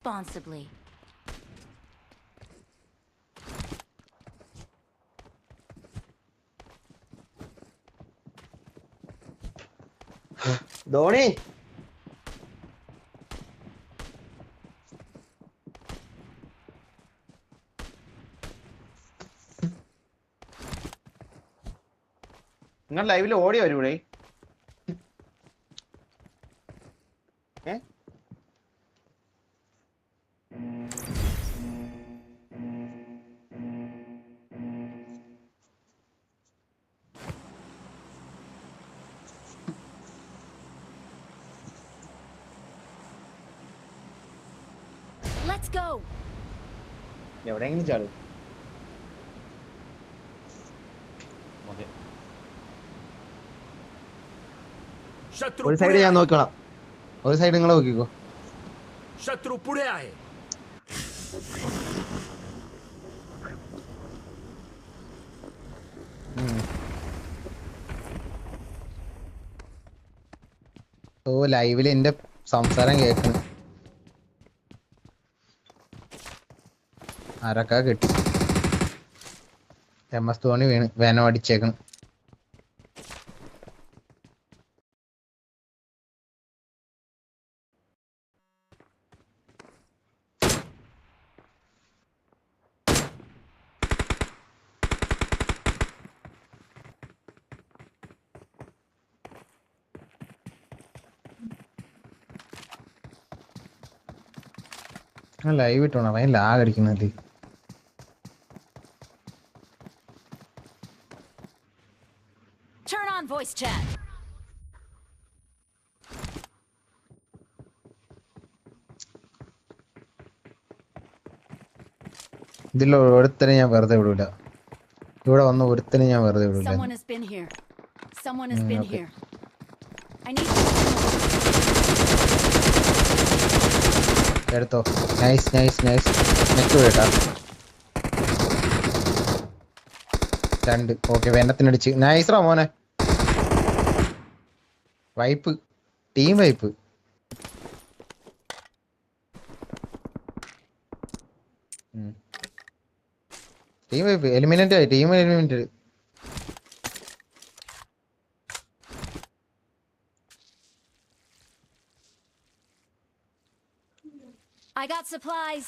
responsibly. Dhoni നിങ്ങൾ ലൈവിൽ ഓടി വരൂടെ? Let's go. എവിടെയെങ്കിലും ചാടും. ഒരു സൈഡ് ഞാൻ നോക്കണം, ഒരു സൈഡ് നിങ്ങൾ നോക്കിക്കോ. शत्रु पुढे आहे. ഓ ലൈവില് എന്റെ സംസാരം കേൾക്കുന്നു. ആരൊക്കെ കിട്ടി? MS ധോണി വീണ് വേനം അടിച്ചേക്കണം. ലൈവ് ഇട്ടോണം, അവൻ lag അടിക്കുന്നില്ലേ? Turn on voice chat. ഇതിൽ ഒരുത്തനെ ഞാൻ വെറുതെ വിടൂല. ഇവിടെ വന്ന ഒരുത്തനെ ഞാൻ വെറുതെ വിടൂല. Someone has been here. Someone has been okay. here. I need എടുത്തോ. Nice nice nice. നെറ്റ് കേട്ടാ 2. ഓക്കെ, വെന്നത്തിനടിച്ച്. നൈസ് റാ മോനെ. Wipe, team wipe. Team wipe eliminate ആയി. Team eliminate. I got supplies.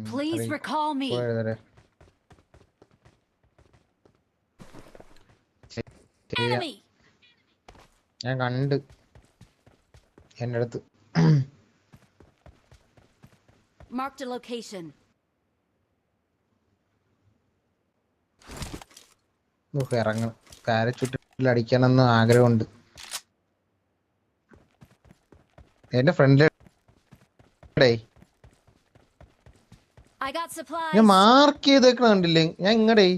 Please recall me. Enemy. ഞാൻ കണ്ട് എൻ്റെ അടുത്ത്. Marked a location. ഇറങ്ങണം. പാരച്യൂട്ടിൽ അടിക്കണമെന്ന് ആഗ്രഹമുണ്ട്. എന്റെ ഫ്രണ്ടിലെ I got supplies. ഞാൻ മാർക്ക് ചെയ്തേക്കണ കണ്ടില്ലേ? ഞാൻ ഇങ്ങടേ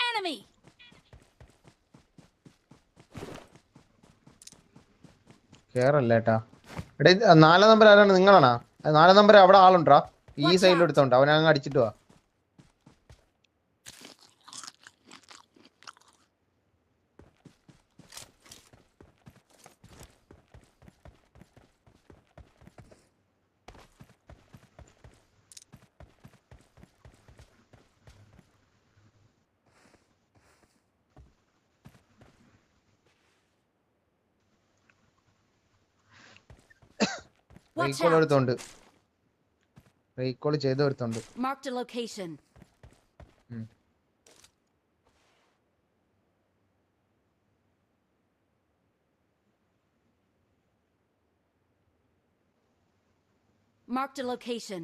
Enemy. കേറല്ലേട്ടാ. എടേ 4 നമ്പർ ആരാണ്? നിങ്ങളാണോ? 4 നമ്പർ അവിടെ ആളുണ്ടാ? ഈ സൈഡിൽ എടുത്തോണ്ട് അവനെ അങ്ങ് അടിച്ചിട്ട് വാ. റീകോൾ എടുത്തോണ്ട്, റീകോൾ ചെയ്ത് എടുത്തോണ്ട്. Marked a location. Marked a location.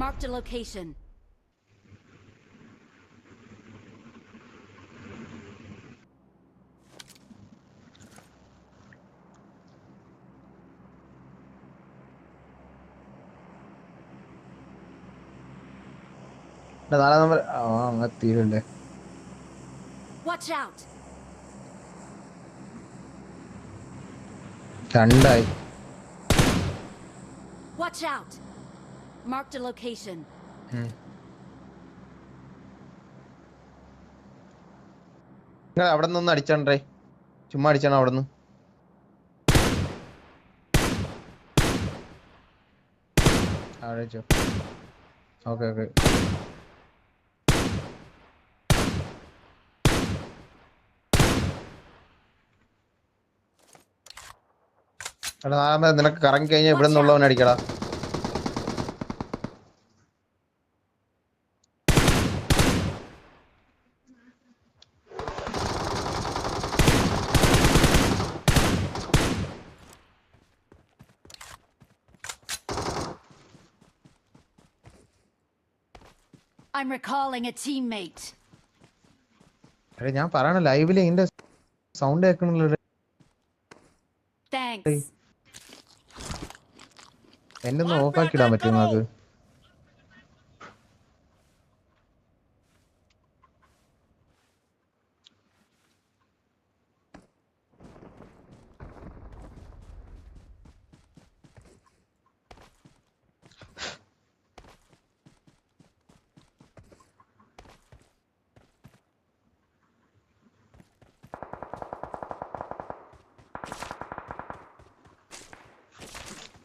Marked a location. നാലാം നമ്പർ അങ്ങ് തീരല്ലേ. Watch out! രണ്ടായി. Watch out! Marked a location. നിങ്ങൾ അവിടെ നിന്ന് അടിച്ചോണ്ടേ, ചുമ്മാ അടിച്ചാണ് അവിടെ നിന്ന്. അവിടെ ഓക്കെ ഓക്കെ. എടാ നാലാമത് നിനക്ക് കറങ്ങി കഴിഞ്ഞാൽ ഇവിടെ നിന്നുള്ളവനെ അടിക്കടാ. I'm recalling a teammate. എടാ ഞാൻ പറയണ ലൈവില് ഇതിന്റെ സൗണ്ട് കേൾക്കണില്ല. Thanks. എന്നെ ഒന്ന് ഓഫാക്കി ഇടാൻ പറ്റും നിങ്ങൾക്ക്?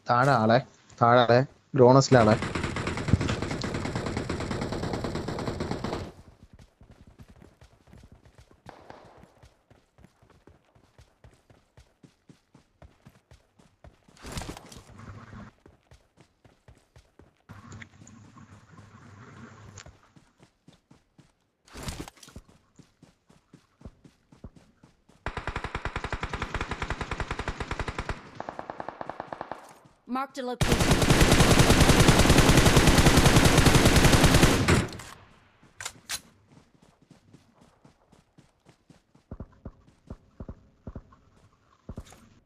താഴെ ആളെ ഗ്രോണസിലാളെ. Marked a location.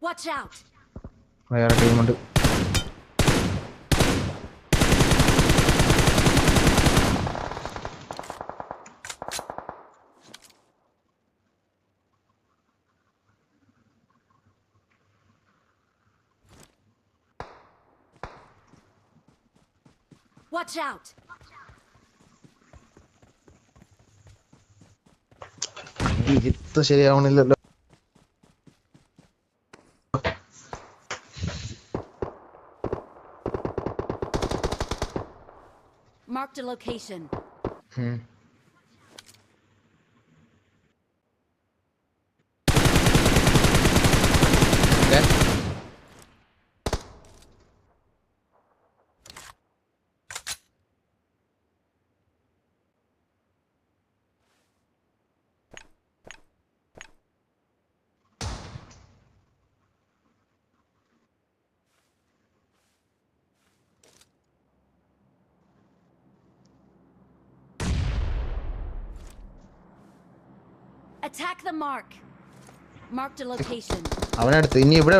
Watch out! വേറെ ടീമുണ്ട്. Watch out! ഇത് ശരിയാവണില്ലല്ലോ. Marked a location. Attack the mark. Marked a location. അവനടുത്ത് ഇനി ഇവിടെ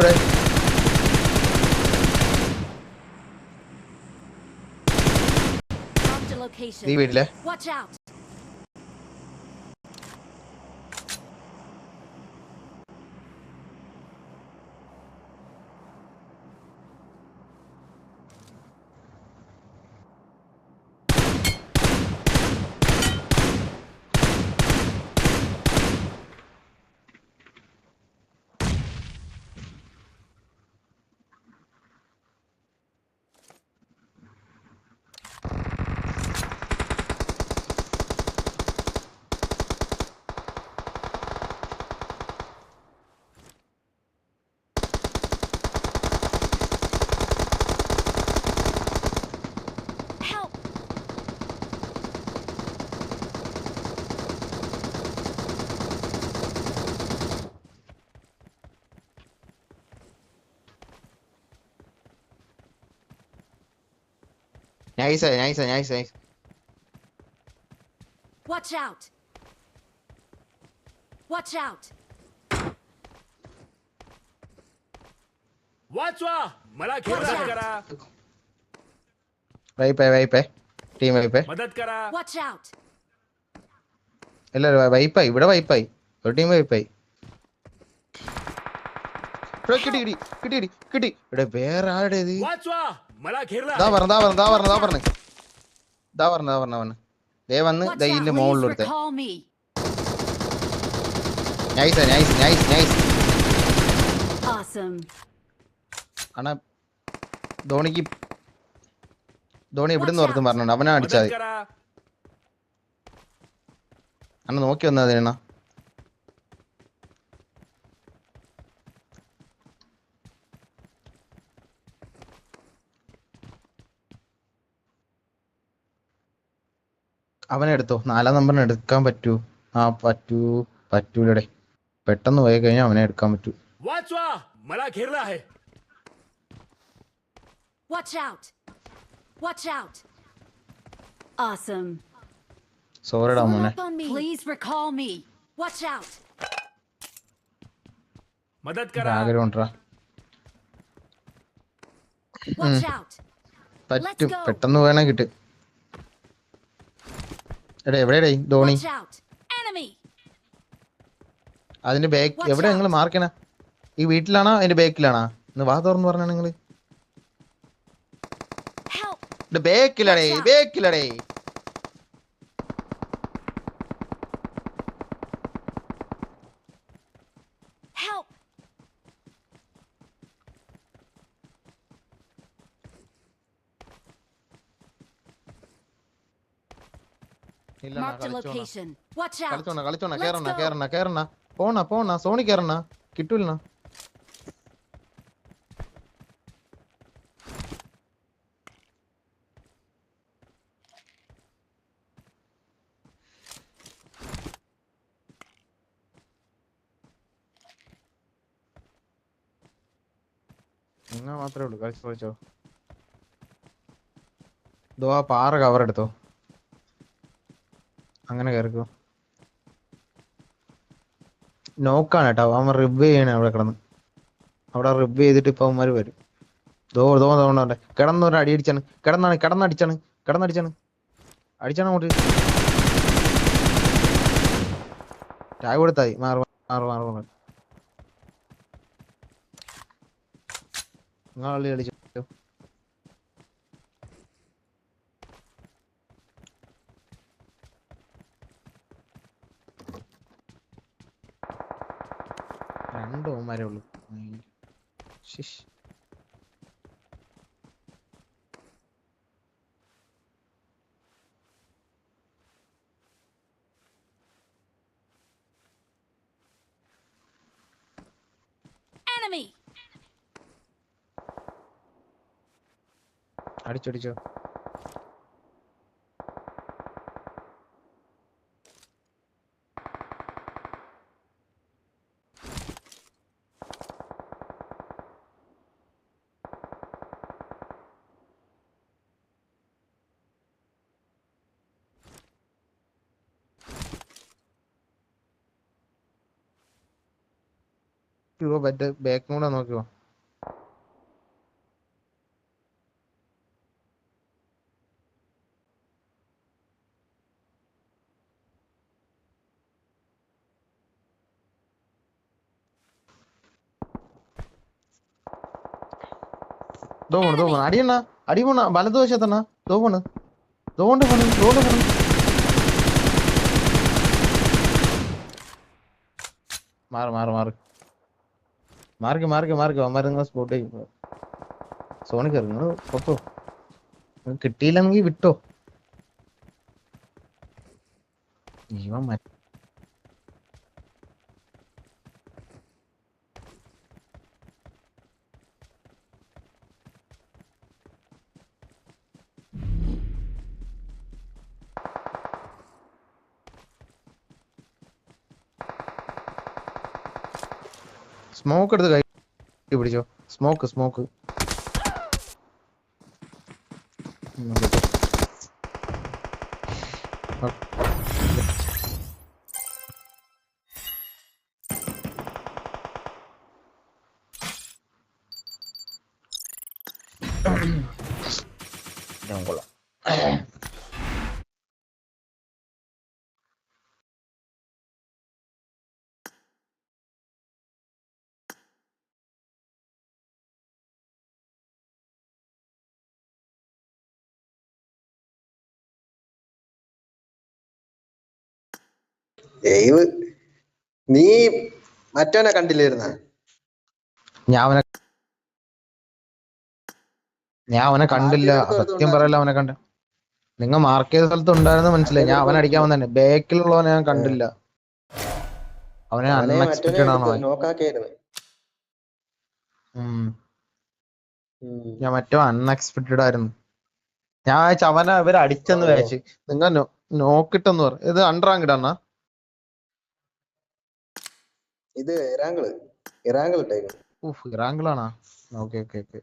Marked a location. ഈ വീട്ടിലെ. Watch out. Nice. Watch out! Watch out! वाचवा मला घेरला Watch out. करा വൈപ്പേ ടീം വൈപ്പേ. मदत करा Watch out! എല്ലാരും വൈപ്പായി, ഇവിടെ വൈപ്പായി, ഒരു ടീം വൈപ്പായി. കിട്ടി ഇവിടെ വേറെ ആരുടെ ഇത്? वाचवा मला घेरला ദാ आहे. പറഞ്ഞു ദേ വന്ന് Watch ദേ out! ഇതിന്റെ Please മുകളിലെടുത്ത്. recall me. Nice. Awesome. അണ്ണാ ധോണി എവിടുന്ന് ഓർത്തും പറഞ്ഞു, അവനാ मदत അടിച്ചാൽ മതി. करा അണ്ണ നോക്കി വന്നാ അണ്ണ. അവനെ എടുത്തോ, 4 നമ്പറിന് എടുക്കാൻ പറ്റൂ? പറ്റൂലടെ. പെട്ടെന്ന് പോയി കഴിഞ്ഞാൽ അവനെ എടുക്കാൻ പറ്റൂ. वाचवा मला घेरला आहे. Watch out! Watch out! Awesome. സോറിടാ Form മോനെ. up on me. Please recall me. Watch out! मदत करा ആഗ്രഹം ഉണ്ടാ. Watch out! പറ്റും, go. പെട്ടെന്ന് വേണേ കിട്ടും. എവിടെയാടേ ധോണി? Watch out! Enemy! അതിന്റെ ബാക്ക് Watch എവിടെ? നിങ്ങൾ മാർക്കണ ഈ വീട്ടിലാണോ അതിന്റെ ബാക്കിലാണോ? ഒന്ന് വാ തുറന്ന് പറഞ്ഞ നിങ്ങള്. Help! ബാക്കിലടേ. Help! Marked a location. Watch out! കളിച്ചോണ Let's go. കേറണ പോണ സോണി കേറണ കിട്ടൂല. നിങ്ങൾ മാത്രമേ ഉള്ളൂ കളിച്ചോ. ഇതോ ആ പാറ കവർ എടുത്തോ, അങ്ങനെ കയറിക്കോ. നോക്കാണ് കേട്ടോ, അവൻ റിബ് ചെയ്യണേ അവിടെ കിടന്ന്. അവിടെ റിബ് ചെയ്തിട്ട് ഇപ്പൊ അവന്മാര് വരും. തോന്നണ്ടേ കിടന്നൊരു അടി അടിച്ചാണ്. കിടന്നടിച്ചാണ് അങ്ങോട്ട്. ടാഗ് കൊടുത്തായി. മാറും. നിങ്ങളി കളിച്ചു. രണ്ട് ഓമാരേ ഉള്ളൂ. ശിഷ്. Enemy! അടിച്ചോ. ബാക്ക് കൂടെ നോക്കിയോ. ദോണ് അടി പോണ വലതുവശത്തണ്ണ. ദോണ്ട് പോണ്. മാർക്ക് അമ്മ സ്പോട്ട് ചെയ്യും. സോണി കയറി നിങ്ങൾ പൊക്കോ. കിട്ടിയില്ലെങ്കിൽ വിട്ടോ. ജീവൻ സ്മോക്ക് എടുത്ത് കൈ പിടിച്ചോ. സ്മോക്ക് ഞാൻ കൊള്ളാം. ദൈവ് നീ മറ്റവനെ കണ്ടില്ലായിരുന്ന? ഞാൻ അവനെ കണ്ടില്ല, സത്യം പറയല്ല അവനെ കണ്ട. നിങ്ങൾ മാർക്ക് ചെയ്ത സ്ഥലത്ത് ഉണ്ടായിരുന്നു മനസ്സിലായി. ഞാൻ അവനെ അടിക്കാൻ വന്നെ, ബാക്കിലുള്ളവനെ ഞാൻ കണ്ടില്ല. അവനെ അൺഎക്സ്പെക്ടഡ് ആണോ? ഞാൻ മറ്റോ അൺഎക്സ്പെക്ടഡ് ആയിരുന്നു. ഞാൻ വായിച്ച അവനെ ഇവര് അടിച്ചെന്ന് വായിച്ച്. നിങ്ങൾ നോക്കിട്ടെന്ന് പറ. ഇത് അണ്ടറാങ്കിഡ് അണ്ണാ? ഇത് ഇറാങ്കിൾ ഇറാങ്കിളാണോ? Okay okay okay.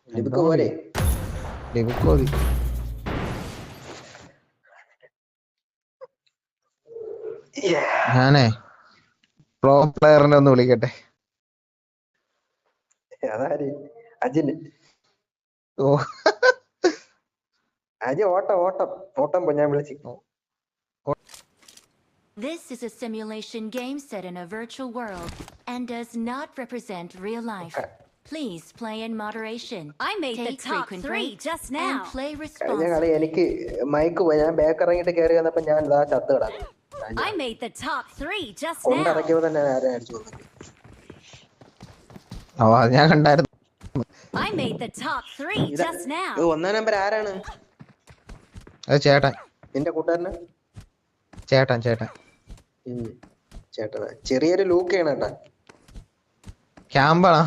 ലിബിക്കോതി ഞാനേ പ്രോ പ്ലെയറിനെ ഒന്ന് വിളിക്കട്ടെ. അജിന് ഓ അജി ഓട്ടം പോ, ഞാൻ വിളിച്ചു. This is a simulation game set in a virtual world and does not represent real life. Please play in moderation. I made the top 3 just now. And play responsibly. എനിക്ക് mic പോയി. ഞാൻ back ഇറങ്ങിട്ട് കയറി വന്നപ്പോ ഞാൻ ചത്ത് കിടക്കും. I made the top 3 just now. കൊണ്ടിറക്കിയപ്പോ തന്നെ ആരെയും അടിച്ചു വന്നു. ഞാൻ കണ്ടായിരുന്നു. I made the top 3 just now. ഒന്നാം നമ്പർ ആരാണ്? അത് ചേട്ടൻ. നിന്റെ കൂട്ടുകാരന്? ചേട്ടൻ ചേട്ടനാ. ചെറിയൊരു ലൂക്കാണ് കേട്ടാ. ക്യാമ്പാണോ?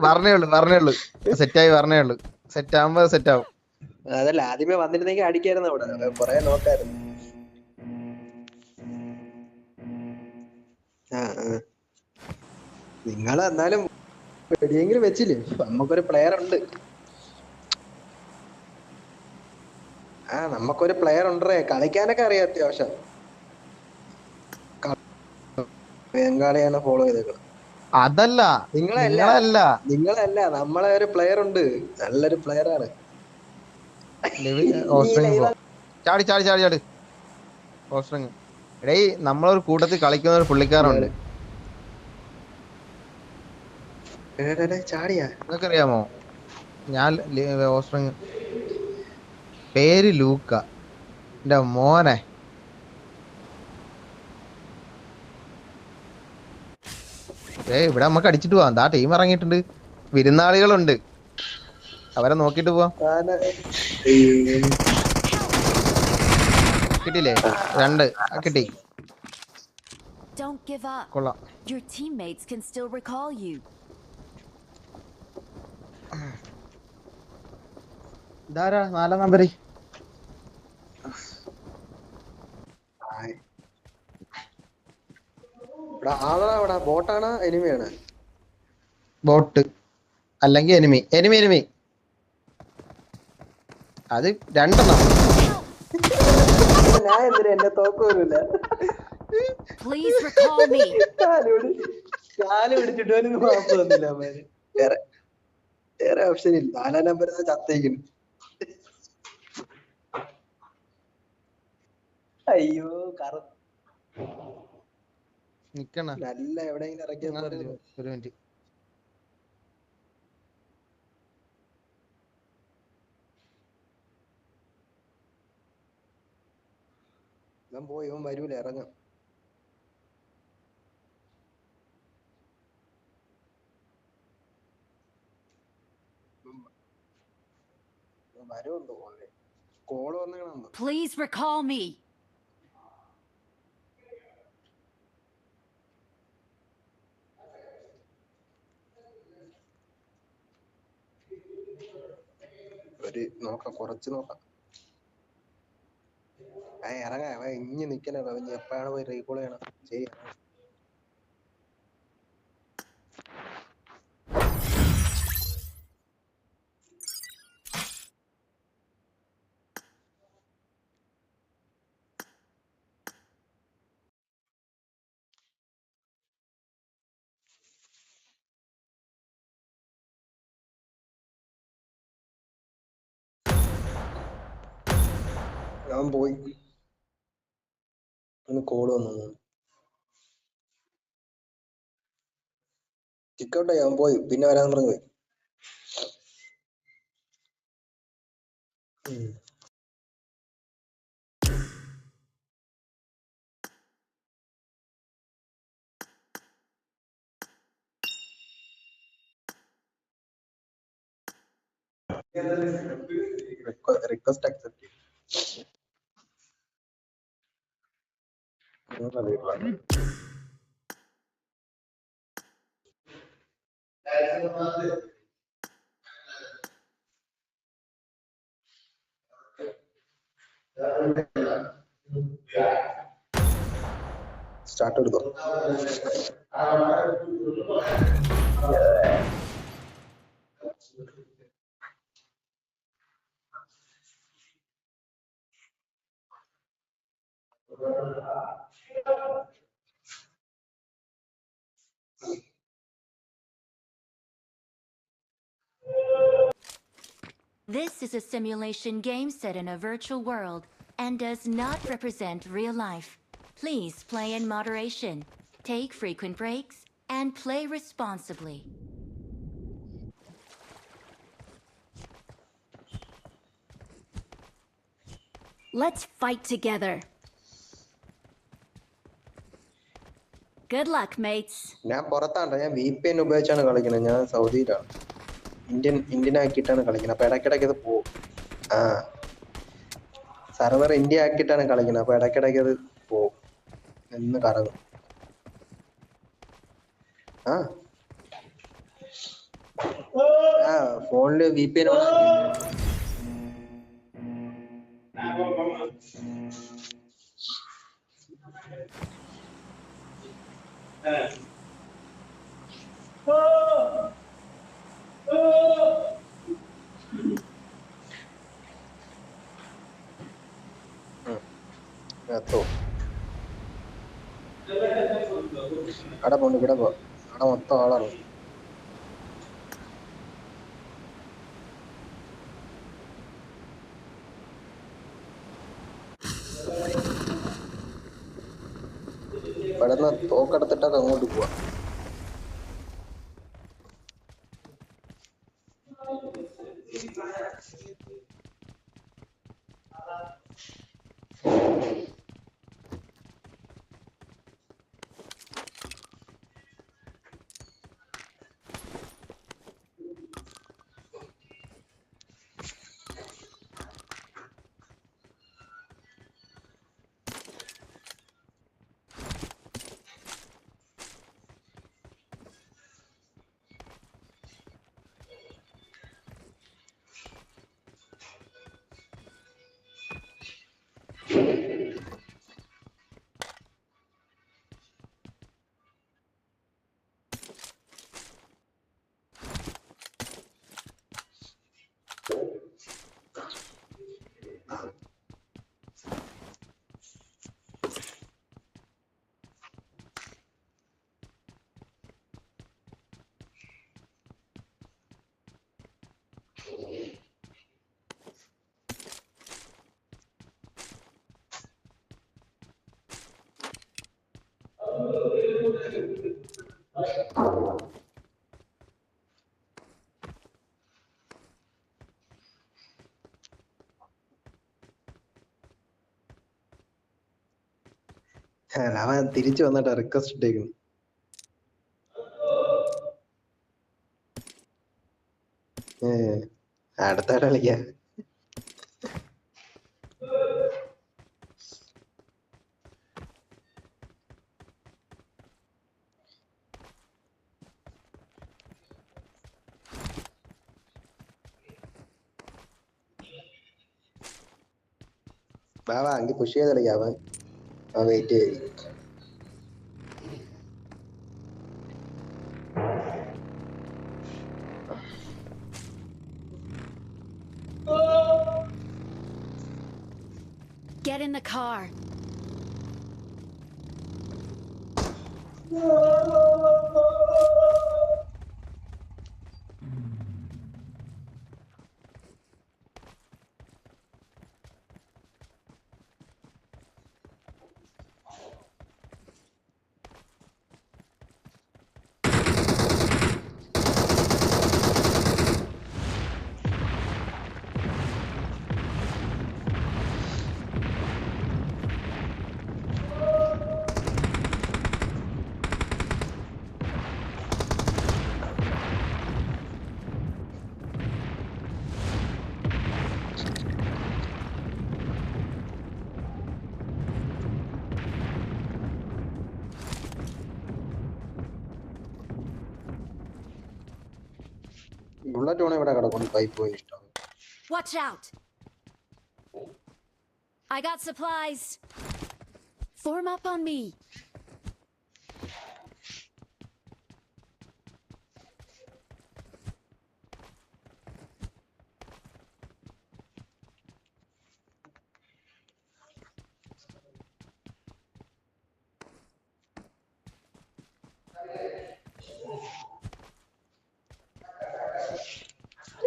പറഞ്ഞേള്ളു സെറ്റായി പറഞ്ഞേള്ളു. സെറ്റ് ആവുമ്പോ സെറ്റ് ആവും. അതല്ല, ആദ്യമേ വന്നിരുന്നെങ്കിൽ അടിക്കായിരുന്നു. അവിടെ കൊറേ നോക്കായിരുന്നു. നിങ്ങൾ എന്നാലും വെടിയെങ്കിലും വെച്ചില്ലേ? നമുക്കൊരു പ്ലെയർ ഉണ്ട്. നമുക്കൊരു പ്ലെയർ ഉണ്ടേ, കളിക്കാനൊക്കെ അറിയാം അത്യാവശ്യം. ബംഗാളിയാണ് ഫോളോ ചെയ്തേക്കുന്നത്. അതല്ല നിങ്ങളല്ല നമ്മളെ ഒരു പ്ലെയർ ഉണ്ട്, നല്ലൊരു പ്ലെയർ ആണ്. ചാടി ചാടി ചാടി ചാടി ഓസ്ട്രിങ്. എടേ നമ്മളൊരു കൂട്ടത്തിൽ കളിക്കുന്ന ഒരു പുള്ളിക്കാരുണ്ട്. നിങ്ങൾക്കറിയാമോ? ഞാൻ ഓസ്ട്രിങ്, പേര് ലൂക്ക. എന്റെ മോനെ ഇവിടെ നമുക്ക് അടിച്ചിട്ട് പോവാം. ദാ ടീം ഇറങ്ങിയിട്ടുണ്ട്, വിരുന്നാളികളുണ്ട്, അവരെ നോക്കിട്ട് പോവാം. കിട്ടിയില്ലേ? 2 കിട്ടി. Don't give up. കൊള്ളാം. Your teammates can still recall you. ഇതാരാ 4 നമ്പർ? ബോട്ടാണ് എനിമിയാണ്? ബോട്ട് അല്ലെങ്കിൽ എനിമി. അത് 2 ഞാൻ എന്തിനാ എന്നെ തോക്കുമില്ല. Please recall me. കാല് പിടിച്ചിട്ട് മാപ്പ് തന്നില്ല. വേറെ ഓപ്ഷൻ ഇല്ല. 4 നമ്പർ ചത്തേക്കുന്നു. അയ്യോ നിക്കണ നല്ല എവിടെയെങ്കിലും ഇറക്കി ഒരു മിനിറ്റ്. ഇവൻ പോയി, ഇവൻ വരൂല, ഇറങ്ങാം. വരുണ്ടോ? കോള് വന്നു. Please recall me. കുറച്ച് നോക്കാം. ഇറങ്ങാ, ഇഞ്ഞി നിക്കണ എപ്പോഴാണ് പോയി റീകോൾ ചെയ്യണം. ശരി, ഞാൻ പോയി കോള് വന്നു ചിക്കോട്ടെ ഞാൻ പോയി പിന്നെ വരാൻ പറഞ്ഞു പോയി. റിക്വസ്റ്റ് അക്സെപ്റ്റ് സ്റ്റാർട്ട് എടുത്തോ. This is a simulation game set in a virtual world and does not represent real life. Please play in moderation, take frequent breaks, and play responsibly. Let's fight together. Good luck, mates. ഞാൻ പുറത്താണ്ട, ഞാൻ VPN ഉപയോഗിച്ചാണ് കളിക്കുന്നത്. ഞാൻ സൗദിയിലാണ്, Indian ആക്കിയിട്ടാണ് കളിക്കുന്നത്. അപ്പൊ ഇടയ്ക്കിടയ്ക്ക് അത് പോകും. സർവർ ഇന്ത്യ ആക്കിയിട്ടാണ് കളിക്കുന്നത്. അപ്പൊ ഇടയ്ക്കിടയ്ക്ക് അത് പോകും, എന്ന് കറങ്ങും. ഫോണില് VPN അവിടെ പോണ്ട്, ഇവിടെ പോ. അവിടെ മൊത്തം ആളാണ്. ഇവിടെ തോക്കെടുത്തിട്ടൊക്കെ അങ്ങോട്ട് പോവാ. അവൻ തിരിച്ചു വന്നിട്ട് റിക്വസ്റ്റ് ഇട്ടേക്കുന്നു. അടുത്തായിട്ട് കളിക്കാം. വാ എങ്കിൽ പുഷ് ചെയ്ത് കളിക്കാം. അവൻ വെയിറ്റ് ചെയ്യും. Get in the car. Bullet ഓണ ഇവിടെ കിടക്കുന്നു പൈപ്പ് പോയി ഇഷ്ടം. Watch out! I got supplies. Form up on me.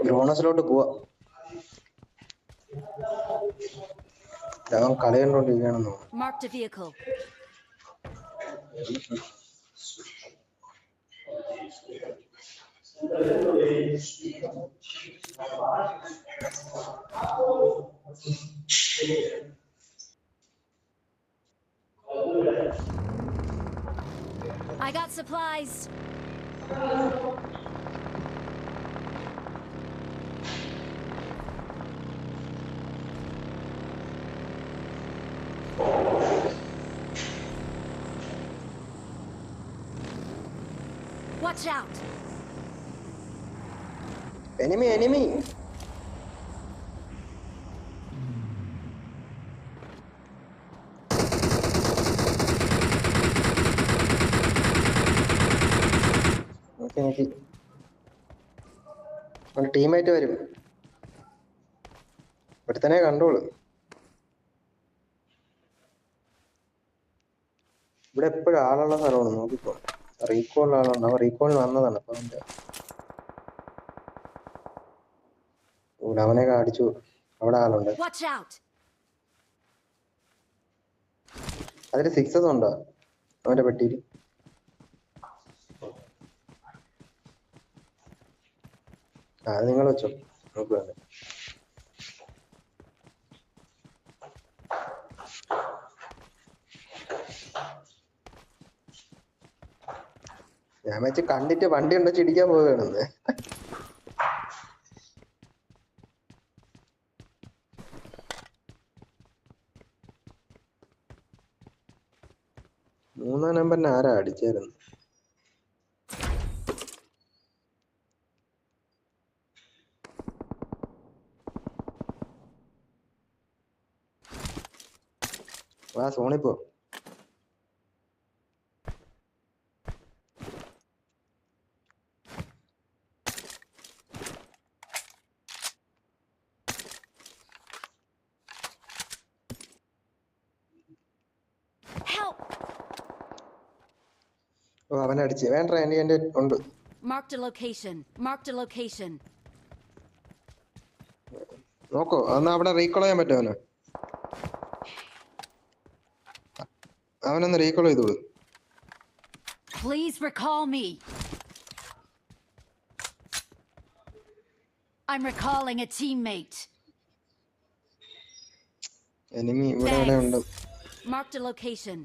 ഗ്രോണസിലോട്ട് പോവാ. അവൻ കളി കണ്ടോണ്ടിരിക്കുകയാണെന്ന് തോന്നുന്നു. Marked a vehicle. I got supplies. Watch out! Enemy. ടീമായിട്ട് വരും. ഇവിടെ തന്നെ കണ്ടോളൂ. ഇവിടെ എപ്പോഴും ആളുള്ള സ്ഥലമാണ്, നോക്കിക്കോ. റീകോളിൽ ആളുണ്ട്. അവൻ റീകോളിൽ വന്നതാണ്. അപ്പൊ അവനെയൊക്കെ അടിച്ചു. അവിടെ ആളുണ്ട്. Watch out! അതിൽ 6s ഉണ്ടോ അവന്റെ പെട്ടിയിൽ? അത് നിങ്ങൾ വെച്ചോ, നോക്കുക. ഞാൻ വെച്ച് കണ്ടിട്ട് വണ്ടി ഉണ്ടോ ചിടിക്കാൻ പോവുകയാണെന്ന്. മൂന്നാം നമ്പറിന് ആരാ അടിച്ചായിരുന്നു? വാ സോണിപ്പോ. അവനെ അടിച്ച് വേണ്ട. എന്റെ ഉണ്ട്. Marked a location. Marked a location. നോക്കോ എന്നാ അവിടെ റീകോൾ ചെയ്യാൻ പറ്റുമോ? അവനൊന്ന് റീകോൾ ചെയ്തോളൂ. Please recall me. I'm recalling a teammate. Enemy ഇവിടെ ഉണ്ട്. Marked a location.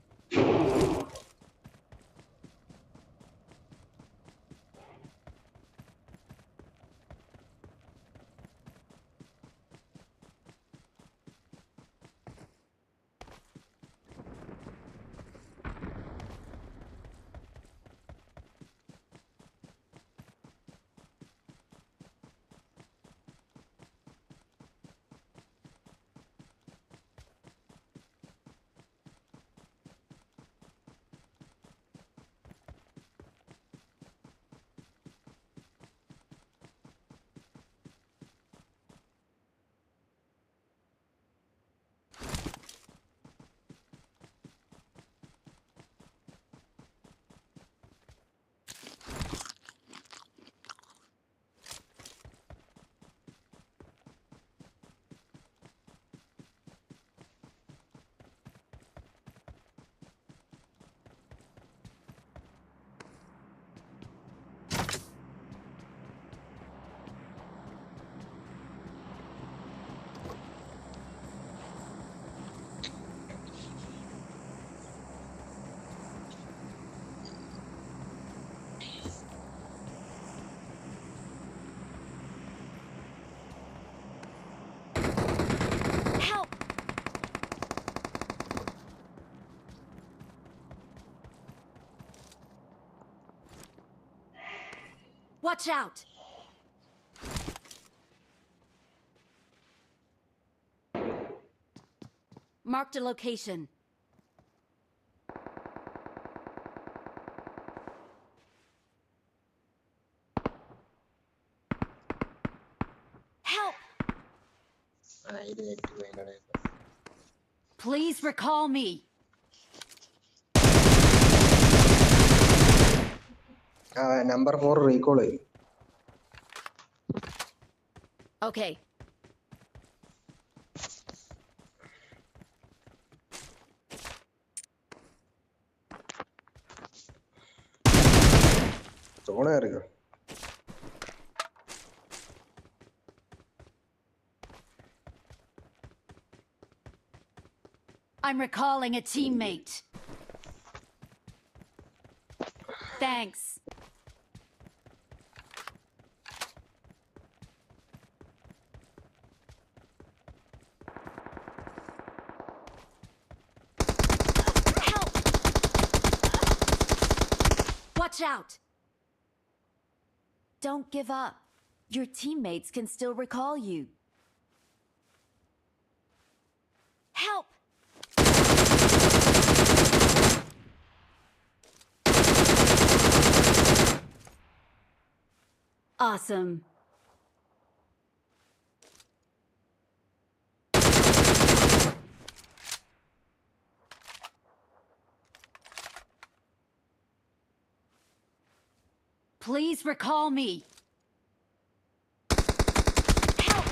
Watch out! Marked a location. Help! Please recall me. Number 4 recall. Okay. Zone irukku. I'm recalling a teammate. Thanks. Help! Watch out! Don't give up. Your teammates can still recall you. Help! Awesome. Please recall me. Help!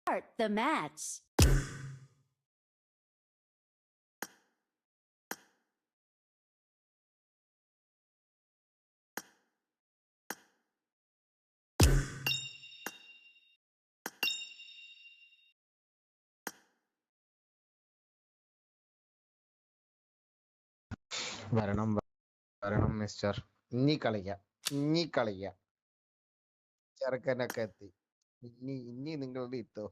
Start the match. വരണം വരണം mister. ഇനി കളിക്കാം ചെറുക്കനൊക്കെ എത്തി. ഇനി നിങ്ങളുടെ ഇത്തോ.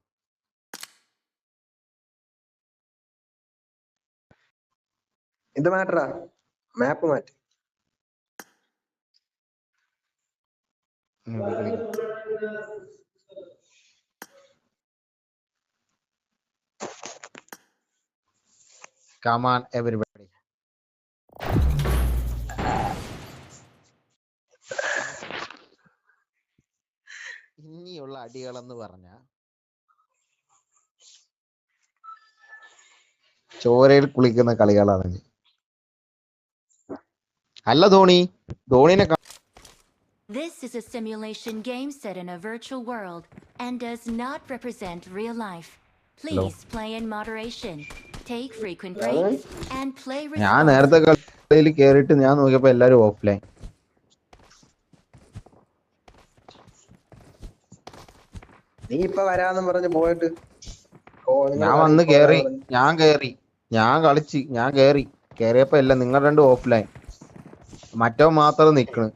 എന്ത് മാറ്ററാ? മാപ്പ് മാറ്റി. Come on everybody. ഇനിയുള്ള അടികളെന്ന് പറഞ്ഞ ചോരയിൽ കുളിക്കുന്ന കളികളാണ്. അല്ല ധോണിനെ This is a simulation game set in a virtual world and does not represent real life. Please play in moderation. Take frequent breaks and play ഞാൻ responsibly. നേരത്തെ കളിയിൽ കേറിയിട്ട് ഞാൻ നോക്കിയപ്പോ എല്ലാരും ഓഫ്ലൈൻ. നീ ഇപ്പൊ വരാന്ന് പറഞ്ഞ് പോയിട്ട് ഞാൻ വന്ന് കേറി, ഞാൻ കളിച്ച്, ഞാൻ കേറിയപ്പോ എല്ലാം നിങ്ങൾ രണ്ടും ഓഫ്ലൈൻ, മറ്റോ മാത്രം നിക്കണ്.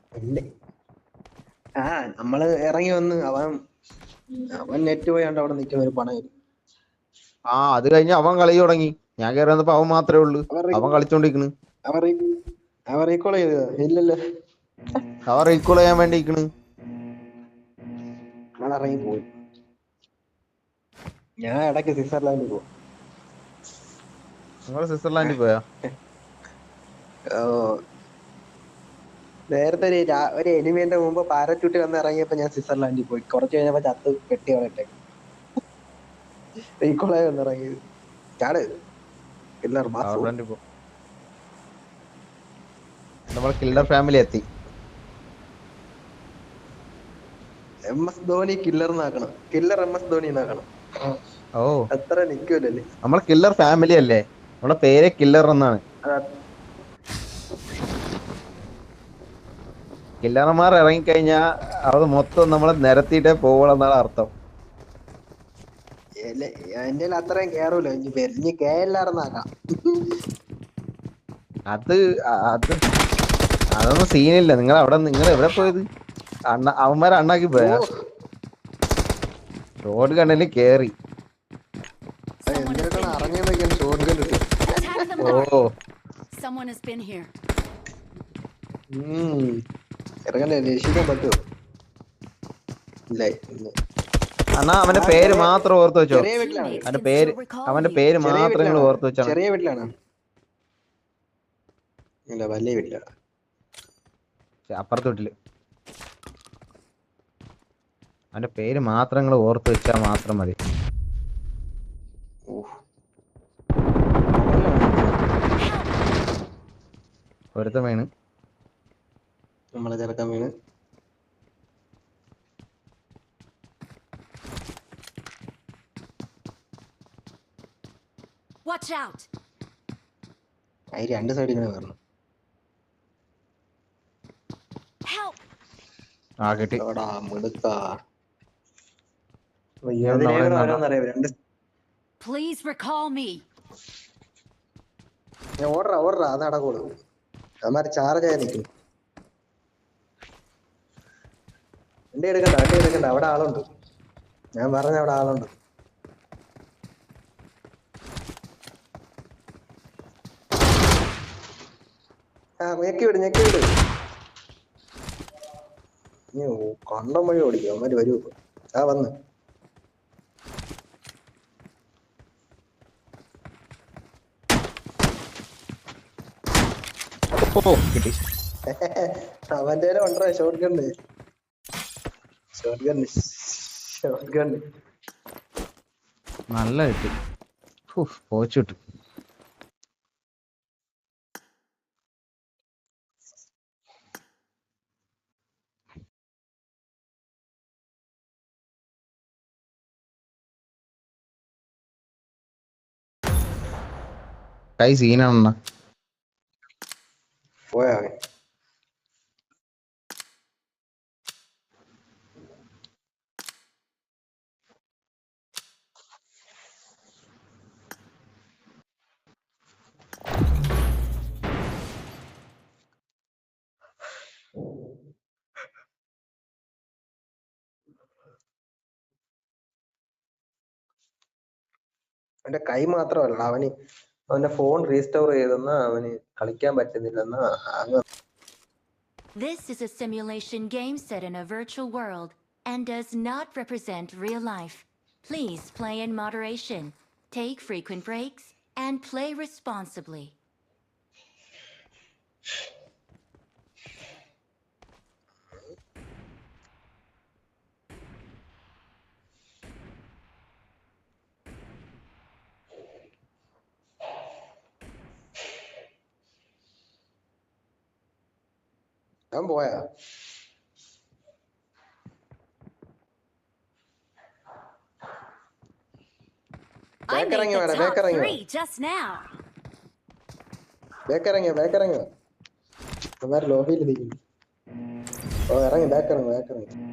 നമ്മള് ഇറങ്ങി വന്ന് അവൻ നെറ്റ് പോയാണ്ട് അവിടെ നിൽക്കുന്ന ഒരു പണയം. അത് കഴിഞ്ഞ് അവൻ കളി തുടങ്ങി. ഞാൻ കേറി വന്നപ്പോ അവൻ മാത്രമേ ഉള്ളു, അവൻ കളിച്ചോണ്ടിരിക്കണ്. അവൻ റീകോൾ ചെയ്ത ഇല്ലല്ലോ, അവൻ റീകോൾ ചെയ്യാൻ വേണ്ടി നിക്കണ്. ഇറങ്ങി പോയി. ഞാൻ ഇടയ്ക്ക് സ്വിറ്റ്സർലാൻഡിൽ പോകും. നിങ്ങള് സ്വിറ്റ്സർലാൻഡിൽ പോയാ? ഓ നേരത്തെ ഒരു എനിമേന്റെ മുമ്പ് പാരച്യൂട്ട് വന്ന് ഇറങ്ങിയപ്പോ ഞാൻ സ്വിറ്റ്സർലാൻഡിൽ പോയി. കുറച്ച് കഴിഞ്ഞപ്പോ ചത്ത് കെട്ടി അവിടെ റീകോളായി വന്ന് ഇറങ്ങിയത്. ചാട് കില്ലർ പവർ മാസു. പ്ലാന്റിൽ പോ. നമ്മളെ കില്ലർ ഫാമിലി എത്തി. MS ധോണി കില്ലർ എന്നാക്കണം. കില്ലർ MS ധോണി എന്നാക്കണം. ഓ അത്ര നിക്കൂലല്ലേ. നമ്മളെ കില്ലർ ഫാമിലി അല്ലേ? നമ്മളെ പേര് കില്ലർ എന്നാണ്. കില്ലർമാർ ഇറങ്ങിക്കഴിഞ്ഞാ അത് മൊത്തം നമ്മളെ നിരത്തിയിട്ടേ പോവുള്ളെന്നാണ് അർത്ഥം. എന്റെ അത്രയും കേറൂല. ഇനി ഇനി KLR എന്നാക്കാം. അത് അത് അതൊന്നും സീനില്ല. നിങ്ങൾ എവിടെ പോയത്? അവന്മാരെ അണ്ണാക്കി പോയാ? റോഡ് കണ്ണില് കേറി. എന്തിനാണ് അറിഞ്ഞ ഷോട്ട് ഗൺ കിട്ടും. ഓ ഇറങ്ങണ്ടേ, രക്ഷിക്കാൻ പറ്റുമോ? ഇല്ല. അണ്ണാ അവന്റെ പേര് മാത്രം ഓർത്ത് വെച്ചോ. ചെറിയ വീട്ടിലാണ്. അവന്റെ പേര് മാത്രം നിങ്ങൾ ഓർത്ത് വെച്ചാണ്. ചെറിയ വീട്ടിലാണ്. ഇല്ല, വലിയ വീട്ടിലാണ്. അപ്പുറത്തെ വീട്ടില്. അവന്റെ പേര് മാത്രം നിങ്ങൾ ഓർത്ത് വെച്ചാൽ മാത്രം മതി. ഒരുത്ത വീണ്. നമ്മളെ ചെറുക്കാൻ വീണ്. അതിന് രണ്ട് സൈഡിൽ ഇങ്ങനെ വരണം. ആ കിട്ടി. മിടുക്ക. ഓർഡറാ അത് അടക്കോളൂ. അവന്മാര് ചാർജ് ആയി നിൽക്കുന്നു. വണ്ടി എടുക്കണ്ട. അവിടെ ആളുണ്ട്. ഞാൻ പറഞ്ഞ അവിടെ ആളുണ്ട്. ഞെക്കി വിട്. കണ്ടം വഴി ഓടിക്കും. അവന്മാര് വരൂ. വന്ന് കിട്ടി. അവന്റെ ഉണ്ടോ ഷോട്ട് ഗൺ. നല്ല കിട്ടി. പോച്ചിട്ടു. കൈ സീനാണെന്നാ. പോയാ അവന്റെ കൈ മാത്രമല്ല, അവന്റെ ഫോൺ റീസ്റ്റോർ ചെയ്തെന്നാ അവന് കളിക്കാൻ പറ്റുന്നില്ലെന്നാ. This is a simulation game set in a virtual world and does not represent real life. Please play in moderation, take frequent breaks, and play responsibly. അവൻ പോയാ? ബേക്കിറങ്ങിയ അവന്മാര് ലോബിയിൽ ഇരിക്കുന്നു. ഇറങ്ങി ബേക്കിറങ്ങി.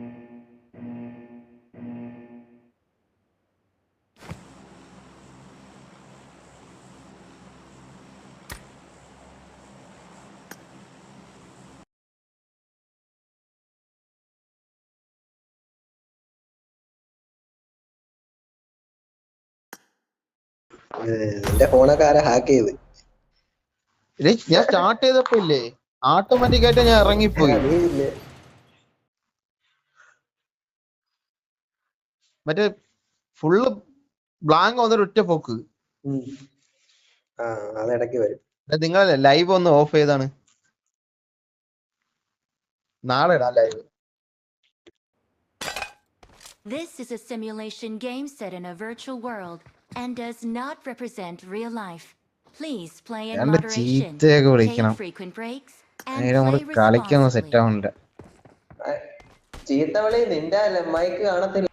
എന്റെ ഫോണൊക്കെ ആരാ ഹാക്ക് ചെയ്ത്? ഞാൻ സ്റ്റാർട്ട് ചെയ്തപ്പോ ഇല്ലേ ഓട്ടോമാറ്റിക് ആയിട്ട് ഞാൻ ഇറങ്ങിപ്പോയി. മറ്റേ ഫുള്ള് ബ്ലാങ്ക് വന്നൊരു ഒറ്റ പോക്ക്. ആ അത് ഇടയ്ക്ക് വരും. നിങ്ങൾ ലൈവ് ഒന്ന് ഓഫ് ചെയ്താണ്. നാളെ ഇടാം live. This is a simulation game set in a virtual world and does not represent real life. Please play in എന്റെ moderation. ചീത്തയൊക്കെ Take വിളിക്കണം. frequent breaks and നേരെ നമ്മള് play കളിക്കൊന്നും സെറ്റ് responsibly. ആവണില്ല. ചീത്ത വിളി നിന്റെ മൈക്ക് കാണത്തില്ല.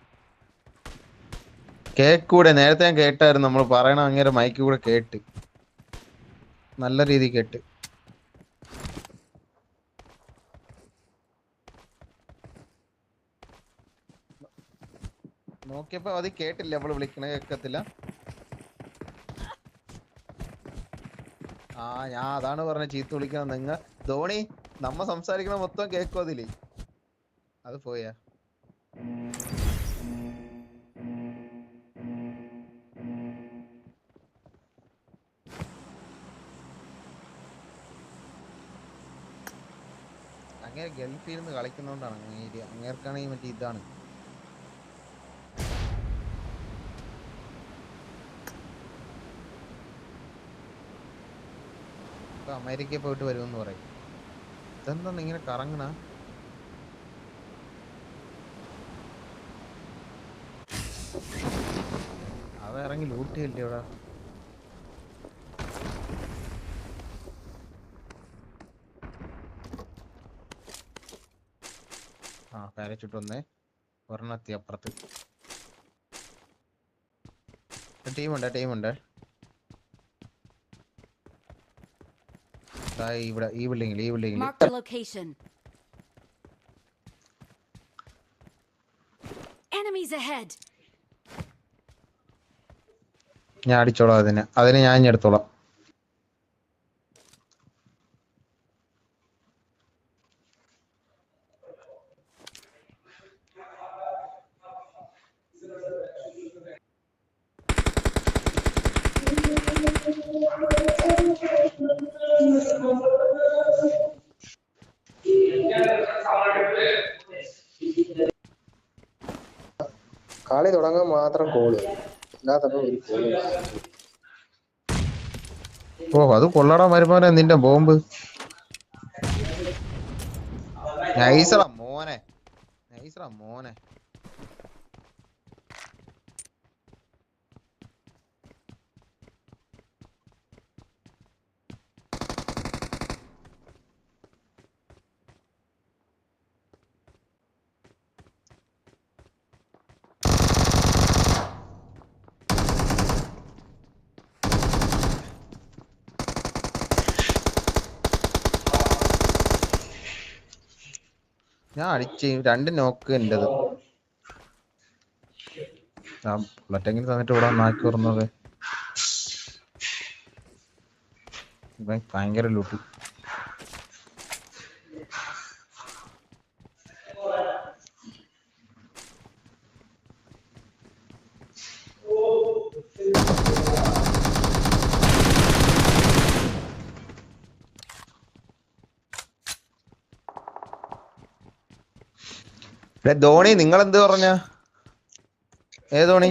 കേക്കൂടെ നേരത്തെ ഞാൻ കേട്ടായിരുന്നു. നമ്മൾ പറയണ അങ്ങനെ മൈക്ക് കൂടെ കേട്ട് നല്ല രീതിയിൽ കേട്ട്. നോക്കിയപ്പോ അത് കേട്ടില്ല. അവള് വിളിക്കണ കേക്കത്തില്ല. ആ ഞാൻ അതാണ് പറഞ്ഞ ചീത്ത വിളിക്കണം. നിങ്ങ ധോണി നമ്മ സംസാരിക്കണ മൊത്തം കേക്കോ അതില്. അത് പോയാ അങ്ങനെ ഗൾഫിൽ നിന്ന് കളിക്കുന്നോണ്ടാണ്. അങ്ങേർക്കാണെങ്കിൽ മറ്റേ ഇതാണ്. ഇപ്പൊ അമേരിക്കയിൽ പോയിട്ട് വരുമെന്ന് പറയും. ഇതെന്താ ഇങ്ങനെ കറങ്ങണ? അവ ഇറങ്ങി ലൂട്ട് ചെയ്യല്ലേ ഇവിടെ. ആ പാരച്യൂട്ട് വന്നേ. ഒരെണ്ണത്തി അപ്പുറത്ത് ടീമുണ്ട്. ഇവിടെ ഈ ബിൽഡിങ്ങിൽ Mark the location. Enemies ahead. ഞാൻ അടിച്ചോളാം. അതിനെ ഞാൻ ഇനി എടുത്തോളാം. കളി തുടങ്ങാൻ മാത്രം കോള് അല്ലാത്തപ്പോ ഒരു കോള്. ഓ അത് കൊള്ളടാ മരുമോനെ നിന്റെ ബോംബ്. നൈസറാ മോനെ. ഞാൻ അടിച്ച് 2 നോക്ക് എന്റത്. ബുള്ളറ്റെങ്കിലും തന്നിട്ട് ഇവിടെ നാക്കി തുറന്നത്. ഭയങ്കര ലൂട്ടി. ധോണി നിങ്ങൾ എന്ത് പറഞ്ഞ? ധോണി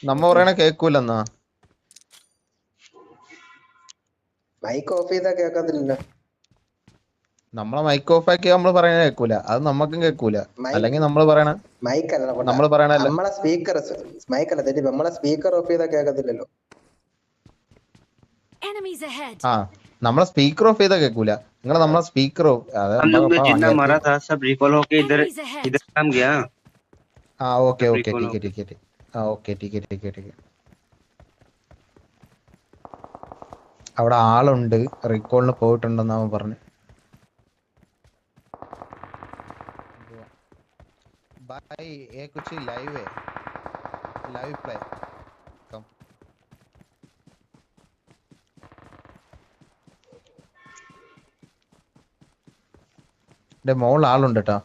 നമ്മ പറയണ കേക്കൂലെന്നാ? മൈക്ക് ഓഫ് ചെയ്താ കേക്കത്തില്ല. നമ്മളെ മൈക്ക് ഓഫ് ആക്കി നമ്മള് പറയണ കേക്കൂല. അത് നമ്മക്കും കേക്കൂല. അല്ലെങ്കിൽ നമ്മള് പറയണ നമ്മള് പറയണല്ല. നമ്മളെ സ്പീക്കർ മൈക്കല്ല തെറ്റി. നമ്മളെ സ്പീക്കർ ഓഫ് ചെയ്താ കേക്കത്തില്ലല്ലോ. ആ നമ്മളെ സ്പീക്കർ ഓഫ് ചെയ്താ കേക്കൂല. നിങ്ങൾ നമ്മളെ സ്പീക്കർ ഓഫ്. हम लोग ने जितना मारा था सब रिकॉल होके इधर इधर काम गया. ആ ഓക്കെ ടിക്കറ്റ്. ആ ഓക്കെ ടിക്കറ്റ്. അവിടെ ആളുണ്ട്. റീകോളിന് പോയിട്ടുണ്ടെന്ന് അവൻ പറഞ്ഞു. भाई ये कुछ लाइव है. लाइव प्ले कम. മോളിൽ ആളുണ്ട് കേട്ടോ.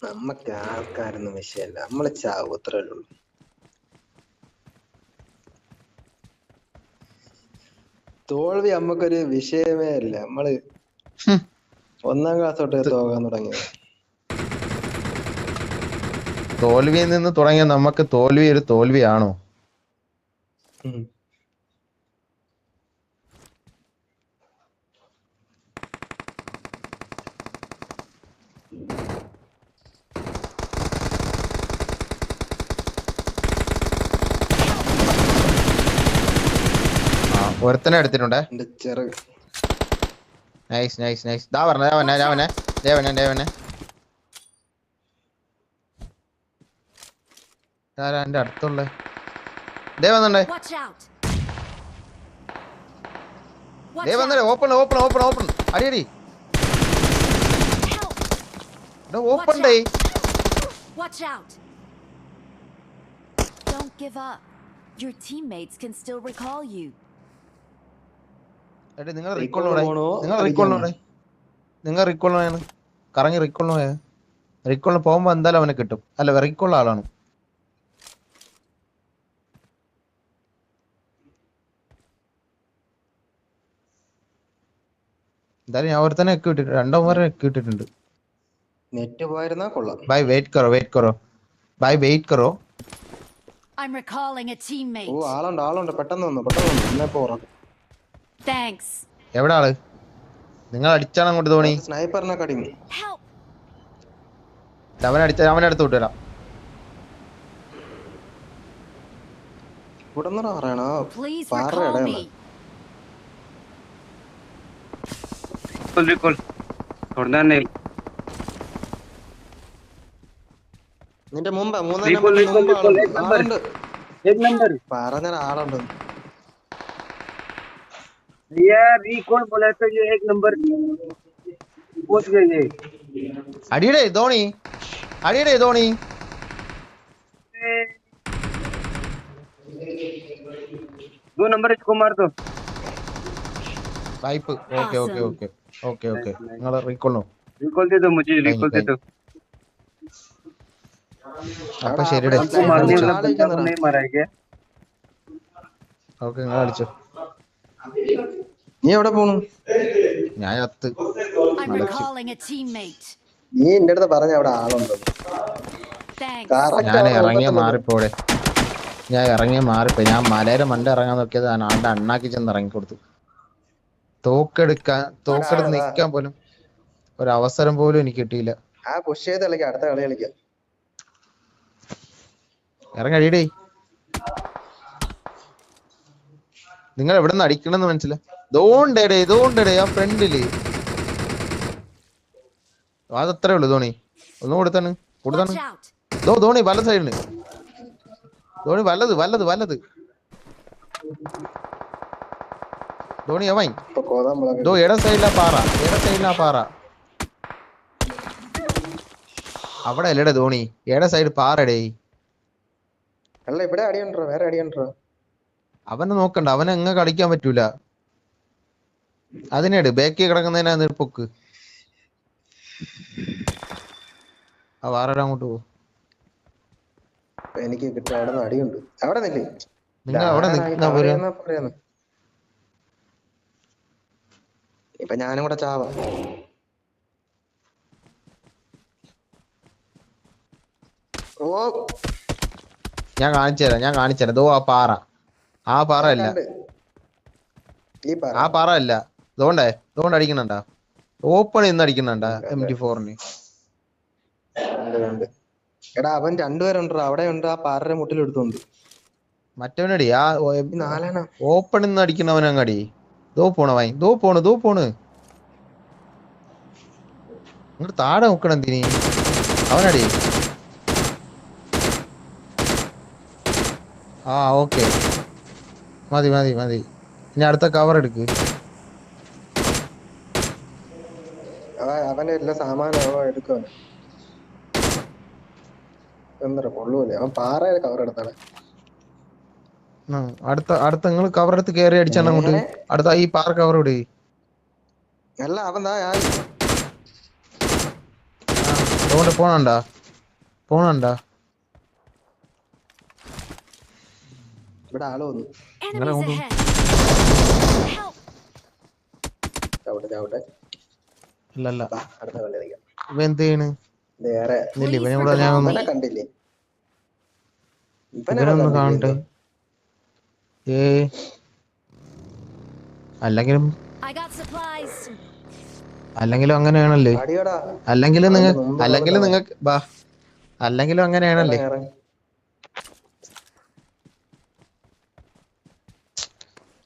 നമ്മക്ക് ആൾക്കാരൊന്നും വിഷയമല്ല. നമ്മള് ചാവും അത്രേ ഉള്ളൂ. തോൽവി നമ്മക്കൊരു വിഷയമേ അല്ല. നമ്മള് 1ാം ക്ലാസ് തൊട്ട് തോക്കാൻ തുടങ്ങിയത്. തോൽവിയിൽ നിന്ന് തുടങ്ങിയ നമുക്ക് തോൽവി ഒരു തോൽവിയാണോ? ഒരുത്തനെ എടുത്തിട്ടുണ്ടേ. Nice nice nice. ദാ പറഞ്ഞ ദേവനെ എന്റെ അടുത്തുള്ള ദേവന്നുണ്ടേ. ദേവന്നേ ഓപ്പൺ ഓപ്പൺ ഓപ്പൺ ഓപ്പൺ. അടിയടി ഓപ്പൺ ഡേ. Watch out. Don't give up. Your teammates can still recall you. എടി നിങ്ങൾ റീകോളിനോടെ കറങ്ങി റീകോളിന് പോകുമ്പോ എന്തായാലും അവനെ കിട്ടും. അല്ല റീകോൾ ആളാണ്. എന്തായാലും ഞാൻ ഒരുത്തനെ ഒക്കെ ഇട്ടിട്ടുണ്ട്. രണ്ടോമാരെ ഒക്കെ ഇട്ടിട്ടുണ്ട്. നെറ്റ് പോയിരുന്നാ കൊള്ളാം. ബൈ വെയിറ്റ് കറോ ബൈ വെയിറ്റ് കറോ. I'm recalling a teammate. ഓ ആളുണ്ട് പെട്ടെന്ന് വന്നു എന്നെ പോറാം. Thanks. എവിടെ ആള്? നിങ്ങൾ അടിച്ചാണ് അങ്ങോട്ട് തോണി. സ്നൈപ്പറിനെ കടിഞ്ഞു. അവനെ അടുത്ത് വിട്ടുവരാം. ഉടന്നറ പറയണോ? Please recall me. recall छोड़ना नहीं. നിന്റെ മുമ്പ് recall एक नंबर പറഞ്ഞ ആളുണ്ട്. यार recall बोला तो ये एक नंबर पहुंच गए. അടിയടേ ധോണി. 2 नंबर इसको मार दो. വായ്പ്. ഓക്കെ നിങ്ങൾ റീകോളിനോ. recall दे दो मुझे. recall दे दो. അപ്പൊ ശരിയുടെ मारने वाला बंदा को नहीं मारा है क्या? ഓക്കെ നിങ്ങൾ അടിച്ചോ. നീ എവിടെ പോണു? ഞാൻ അത്ത്. I'm recalling a teammate. നീ എന്റെ അടുത്ത് പറഞ്ഞ അവിടെ ആളുണ്ട്. Thanks. ഞാൻ ഇറങ്ങിയ മാറിപ്പോടെ. ഞാൻ മലയുടെ മണ്ട ഇറങ്ങാൻ നോക്കിയത് ആളുടെ അണ്ണാക്കി ചെന്ന് ഇറങ്ങിക്കൊടുത്തു. തോക്കെടുത്ത് നിക്കാൻ പോലും ഒരു അവസരം പോലും എനിക്ക് കിട്ടിയില്ല. ആ പുഷ് ചെയ്ത് കളിക്കാം. അടുത്ത കളി കളിക്കാം. ഇറങ്ങടിയടേ. നിങ്ങൾ എവിടെ നിന്ന് അടിക്കണമെന്ന് മനസ്സിലായി. ഇതോണ്ടേ ആ ഫ്രണ്ടില്. അതത്രേ ഉള്ളു ധോണി. ഒന്നും കൊടുത്താണ്. Watch out. ധോണി വല സൈഡിന്. ധോണി വല്ലത് ധോണി അവൻ ഇട സൈഡിലാ പാറ. അവിടെ അല്ലേടെ ധോണി. ഇട സൈഡ് പാറടേ. അല്ല ഇവിടെ അടിയുണ്ടോ? വേറെ അടിയുണ്ടോ? അവനെ നോക്കണ്ട. അവനെ എങ്ങ കളിക്കാൻ പറ്റൂല. അതിനേട് ബാക്കി കിടക്കുന്നതിനാ പൊക്ക്. ആ വേറെ അങ്ങോട്ട് പോകും. എനിക്ക് കിട്ടും. അവിടെ നിന്ന് അടിയുണ്ട്. അവിടെ നില്ലേ നിങ്ങൾ അവിടെ നിൽക്കുന്ന പറയുന്നു. ഇപ്പൊ ഞാനും കൂടെ ചാവാം. ഓ ഞാൻ കാണിച്ചു തരാം. ദോ ആ പാറ അല്ല. ആ പാറ അല്ല. അതുകൊണ്ട് അടിക്കണണ്ടാ. ഓപ്പൺ ഇന്ന് അടിക്കണണ്ടാ. M24ന്. എടാ അവൻ രണ്ടുപേരുണ്ടോ? അവിടെ ഉണ്ട്. ആ പാറയുടെ മുട്ടിൽ എടുത്തോണ്ട് മറ്റവനടി. ആ നാലെണ്ണ ഓപ്പൺ ഇന്ന് അടിക്കണവൻ അങ്ങടി. ദോ പോണ് ഇങ്ങോട്ട് താഴെ നോക്കണം. എന്തിനി അവനടി. ആ ഓക്കെ മതി. ഇനി അടുത്ത കവർ എടുക്ക്. അവന്റെ എല്ലാ സാമാനം എടുക്കുക. എന്താ കൊള്ളൂല്ലേ? അവൻ പാറയുടെ കവർ എടുത്താണ്. അടുത്ത നിങ്ങൾ കവർ എടുത്ത് കയറി അടിച്ചാണ് അങ്ങോട്ട്. അടുത്ത ഈ പാറ കവർ ഇട്. അല്ല അവൻ അതുകൊണ്ട് പോണണ്ടാ. ഇവിടെ ആള് വന്നു. Enemies ahead. Help. ചവിട്ടെ. ഇല്ലല്ല. അടുത്ത കളി കളിക്കാം. ഇവ എന്ത് ചെയ്യണ്? വേറെ ഇവനെ കൂടെ ഞാൻ കണ്ടില്ലേ? ഇവനൊന്ന് കാണട്ടെ. അല്ലെങ്കിലും I got supplies. അല്ലെങ്കിലും അങ്ങനെയാണല്ലേ. അടിയടാ അല്ലെങ്കിലും അവന്റെ നിങ്ങൾ മുമ്പ് അല്ലെങ്കിലും നിങ്ങൾക്ക് ബാ അല്ലെങ്കിലും അങ്ങനെയാണല്ലേ. ഇറങ്ങി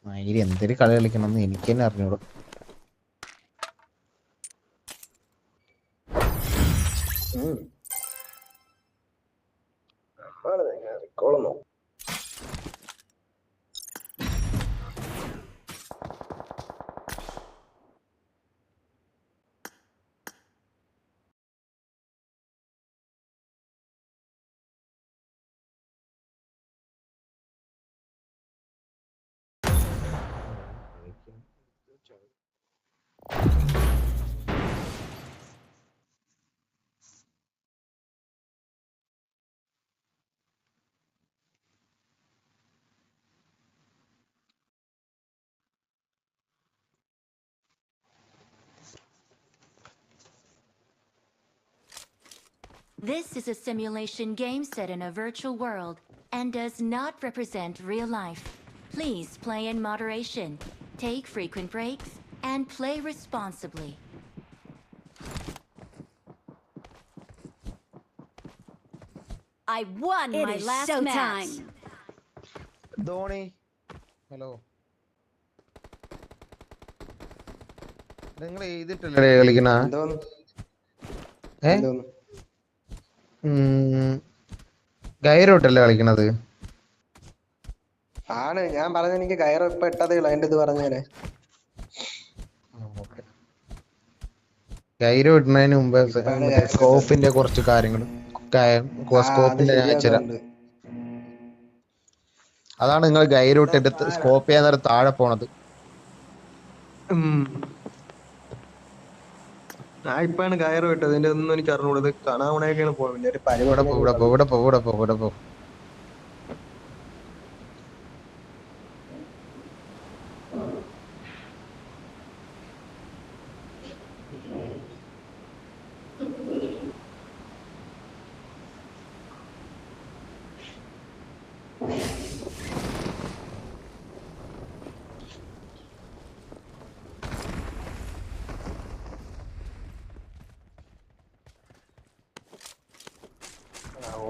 മയില് എന്തൊരു കളി കളിക്കണമെന്ന് എനിക്ക് തന്നെ അറിഞ്ഞൂടൂ. കൊള്ളുന്നു. This is a simulation game set in a virtual world and does not represent real life. Please play in moderation, take frequent breaks, and play responsibly. I won my last match. Dhoni hello, നിങ്ങൾ എഴുതിട്ടല്ലേ കളിക്കണ? എന്തോന്ന് ഏ എന്തോന്ന് ഗൈറോട്ടല്ലേ കളിക്കണത്? ആണ് ഞാൻ പറഞ്ഞ എനിക്ക് കയറ് ഇപ്പൊ ഇട്ടതേ ഉള്ളു. അതിന്റെ ഇത് പറഞ്ഞേരെ. ഗൈറോ ഇടുന്നതിന് മുമ്പ് ഇപ്പാണ് മറ്റേ ഗൈറോ ഇട്ടത്. സ്കോപ്പിന്റെ കുറച്ച് കാര്യങ്ങൾ അത് സ്കോപ്പിന്റെ ഞാൻ അയച്ചുതരാം. ശരിയാക്കുന്നുണ്ട്. അതാണ് നിങ്ങൾ ഗൈറോട്ട് എടുത്ത് സ്കോപ്പ് ചെയ്യാൻ നേരം താഴെ പോണത്. ഞാൻ ഇപ്പാണ് കയറ് വിട്ടത്. ഇതിന്റെ ഒന്നും എനിക്ക് അറിഞ്ഞൂടത്. കാണാമണയൊക്കെയാണ് പോകുന്നത്. പിന്നെ ഒരു ഇവിടെ പോ ഇവിടെ പോ ഇവിടെ പോ ഇവിടെ പോ ഇവിടെ പോ.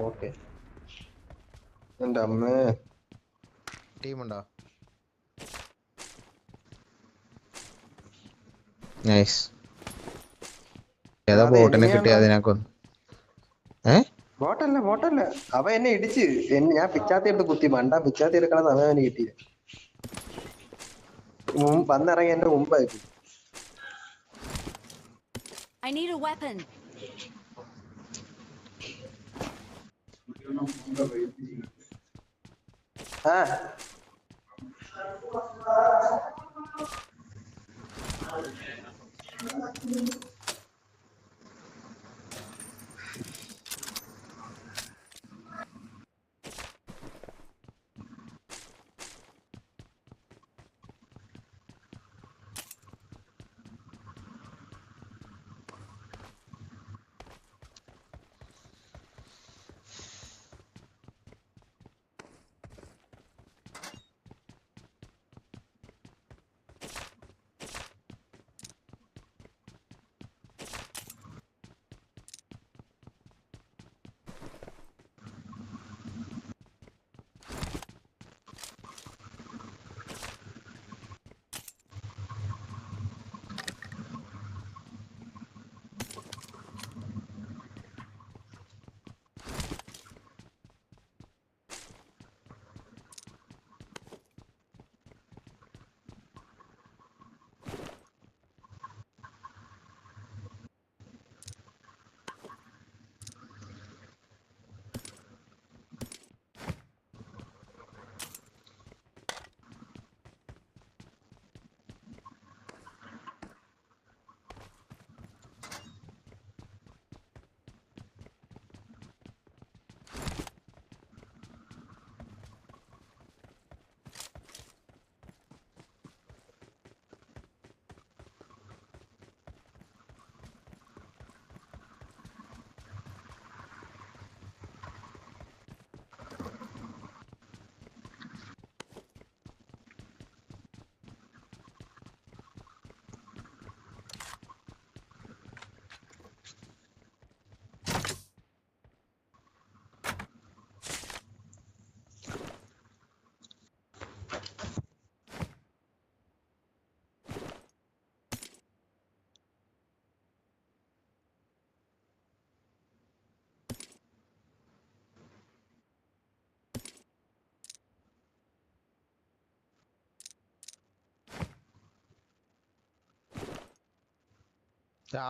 ഓക്കെ. എന്റെ അമ്മേ, ടീമുണ്ടോ? നൈസ്. ഏതാ അതെ, ബോട്ടിനെ കിട്ടിയ ഇനിയാണോ? അതിനൊക്കൊന്ന്. ബോട്ടല്ല. അവ എന്നെ ഇടിച്ച് ഞാൻ പിച്ചാത്തി എടുത്ത് കുത്തി. മണ്ട പിച്ചാത്തി എടുക്കണ സമയം അവന് കിട്ടിയില്ല. വന്നിറങ്ങി എന്റെ മുമ്പായിരുന്നു. I need a weapon. ആ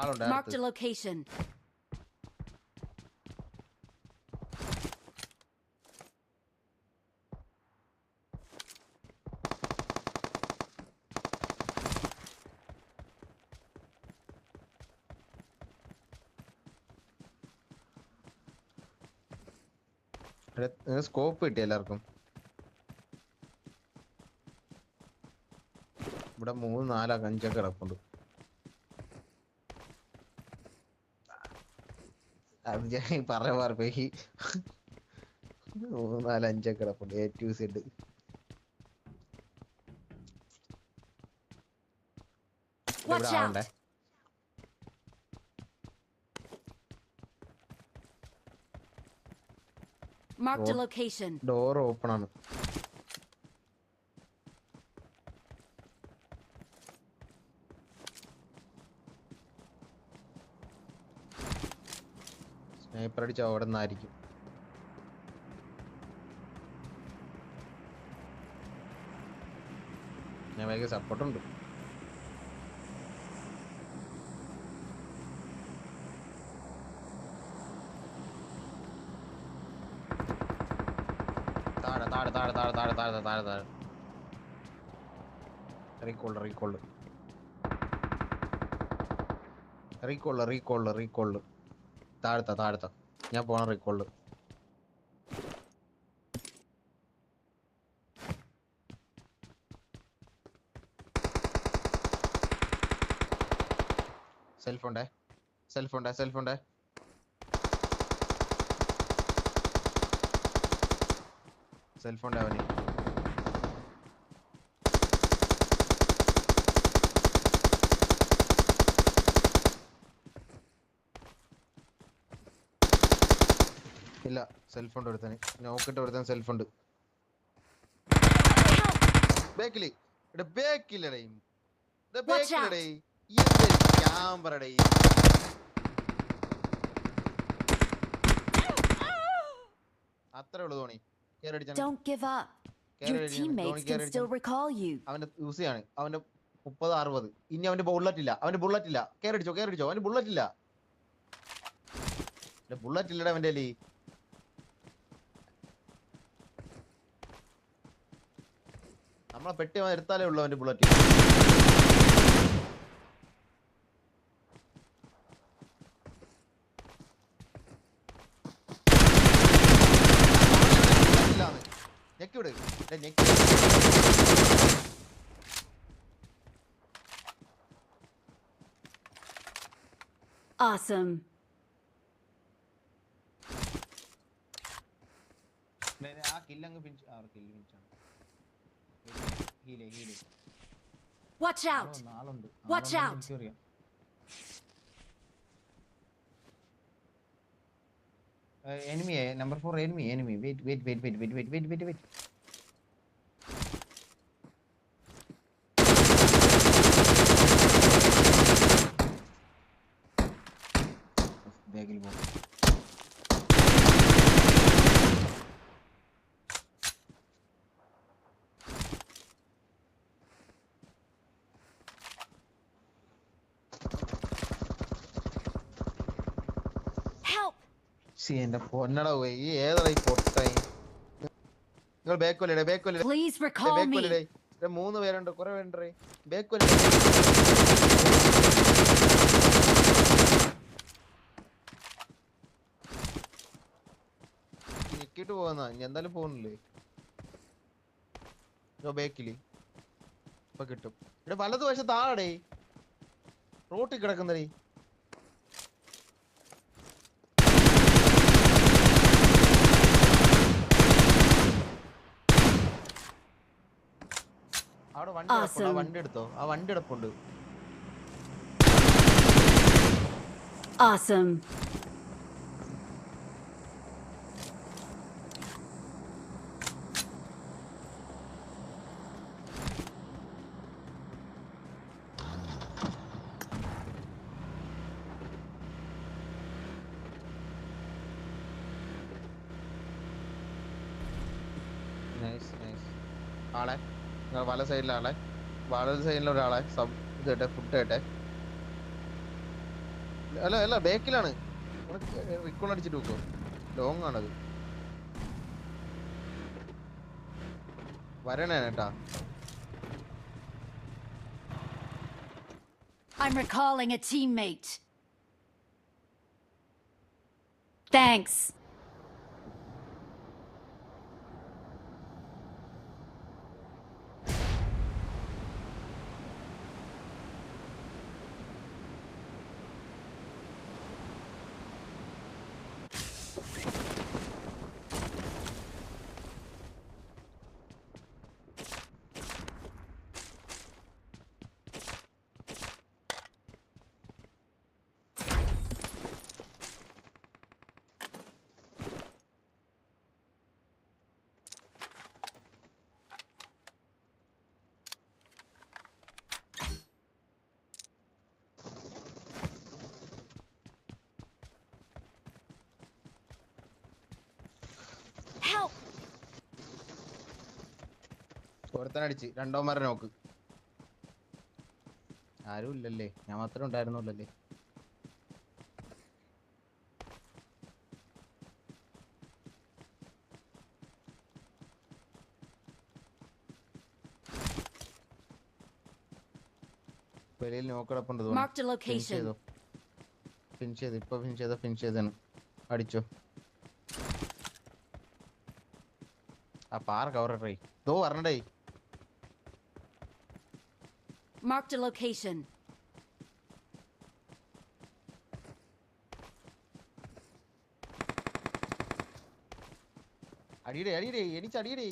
ആളുണ്ട് Marked a അടുത്ത്. location. സ്കോപ്പ് കിട്ടി എല്ലാവർക്കും. ഇവിടെ 3, 4, 5 കിടപ്പുണ്ട്. അത് ഞാൻ പറഞ്ഞ 3, 4, 5 കിടപ്പുണ്ട്. A to Z. Watch ഇവിടെ ആളുണ്ടേ. out! Marked a location. Door open ആണ്. സ്നൈപ്പർ അടിച്ച അവിടെ നിന്നായിരിക്കും. ഞാൻ വേഗം സപ്പോർട്ടുണ്ട്. താഴെ താഴെ താഴെ താഴെ താഴെ താഴെ താഴെ താഴെ recalled recalled recalled recalled recalled താഴത്ത താഴത്ത ഞാൻ പോണ റീകോൾഡ്. സെൽഫുണ്ടേ സെൽഫുണ്ടേ സെൽഫുണ്ടേ സെൽഫുണ്ടേ അവന്. ഇല്ല സെൽഫുണ്ട് ഒരുത്തന്. നോക്കിട്ട് ഒരുത്തൻ സെൽഫുണ്ട്. ബേക്കില് ഇവിടെ ബേക്കില്ലടേ ബേക്കിലടേ ക്യാമ്പറടേ. അത്രേ ഉള്ളു തോണി. Don't give up. Your teammates can still recall you. അവന്റെ യൂസ് ചെയ്യാണ്. അവന്റെ 30, 60. ഇനി അവന്റെ ബുള്ളറ്റ് ഇല്ല. അവന്റെ ബുള്ളറ്റ് ഇല്ല. കേറടിച്ചോ കേറടിച്ചോ. അവന്റെ ബുള്ളറ്റ് ഇല്ല. ബുള്ളറ്റ് ഇല്ലടാ അവന്റെ കയ്യില്. നമ്മളെ പെട്ടി എടുത്താലേ ഉള്ളു അവന്റെ ബുള്ളറ്റ്. ഞെക്കിവിട് ഞെക്കി. Awesome. ആ കില്ലങ്ങ് ഫിനിഷ്. ആ കില്ല് ഫിനിഷാണ്. ഹീലേ ഹീലേ. Watch out. ആളുണ്ട്. Watch out. എനിക്കറിയാം. enemy number 4 enemy wait ബാഗിൽ പോ. എന്റെ പൊന്നട പോയി. ഈ ഏതായി പൊട്ടായി. നിങ്ങൾ ബേക്കൊല്ലേ ബേക്കൊല്ലേ Please recall me. ബേക്കൊല്ലേ. 3 പേരുണ്ട്. കുറെ പേരുണ്ട്. ബേക്കൊല്ലേ ഞെക്കിട്ട് പോകുന്ന. ഇനി എന്തായാലും പോകുന്നില്ലേ. ബേക്കില് ഇപ്പൊ കിട്ടും. ഇവിടെ വലതുവശത്ത് ആടേ റോട്ടിൽ കിടക്കുന്നേ. അവിടെ വണ്ടി കിടപ്പുണ്ട്. ആ വണ്ടി എടുത്തോ. ആ വണ്ടി കിടപ്പുണ്ട്. Awesome. Nice nice. ആളെ വല സൈഡിലെ ആളെ വലത് സൈഡിലെ ഒരാളെ സബ് ഇത് കേട്ടെ ഫുഡ് കേട്ടെ. അല്ല അല്ല ബാക്കിലാണ്. റിക്കോൾ അടിച്ചിട്ട് വെക്കോ. ലോങ് ആണത്. വരണേ കേട്ടാ. I'm recalling a teammate. Thanks. Help! ഒരുത്തനടിച്ച് രണ്ടോമാരെ നോക്ക്. ആരും ഇല്ലല്ലേ, ഞാൻ മാത്രമേ ഉണ്ടായിരുന്നുള്ളല്ലേ. വെളിയിൽ നോക്കടപ്പുണ്ട്. Marked a location. ഫിനിഷ് ചെയ്ത് ഇപ്പൊ ഫിനിഷ് ചെയ്താണ്. അടിച്ചോ. ആ പാറ കവറേ ദോ വരണേ. Marked a location. അടിയടേ എനിച്ചടിയടേ.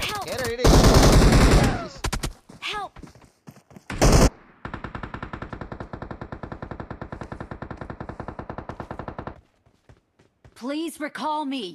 Help! Help! Please recall me.